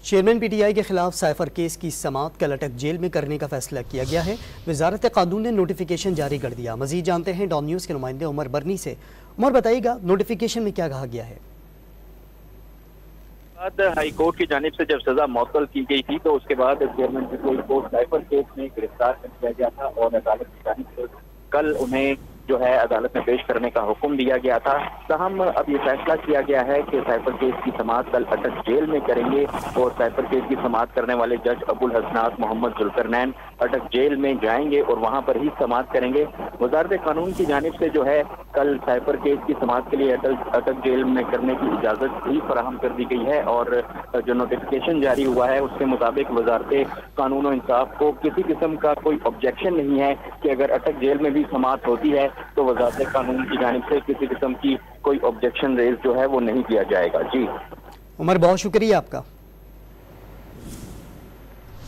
Chairman P T I کے خلاف cipher case کی سماعت کل اٹک جیل میں کرنے کا فیصلہ کیا گیا ہے۔ وزارت قانون نے نوٹیفیکیشن جاری کر دیا۔ مزید جانتے ہیں ڈان نیوز کے نمائندے عمر برنی سے۔ عمر بتائیے گا نوٹیفیکیشن میں کیا کہا گیا ہے؟ ہائی کورٹ کی جانب سے جب سزا معطل کی گئی تھی تو اس کے بعد chairman people's court cipher case میں گرفتار کر لیا گیا تھا اور عدالت کی جانب سے کل انہیں جو ہے عدالت میں پیش کرنے کا حکم دیا گیا تھا۔ تاہم اب یہ فیصلہ کیا گیا ہے کہ سائفر کیس کی سماعت کل اٹک جیل میں کریں گے اور سائفر کیس کی سماعت کرنے والے جج ابو الحسنات محمد ذوالقرنین اٹک جیل میں جائیں گے اور وہاں پر ہی سماعت کریں گے۔ وزارت قانون کی جانب سے جو ہے کل سائفر کیس کی سماعت کے لیے اٹک جیل میں کرنے کی اجازت بھی فراہم کر دی گئی ہے اور جو نوٹیفیکیشن جاری ہوا ہے اس کے مطابق وزارت قانون و انصاف کو کسی قسم کا کوئی آبجیکشن نہیں ہے کہ اگر اٹک جیل میں بھی سماعت ہوتی ہے تو وزارت قانون کی جانب سے کسی قسم کی کوئی آبجیکشن ریز جو ہے وہ نہیں کیا جائے گا۔ جی عمر، بہت شکریہ آپ کا۔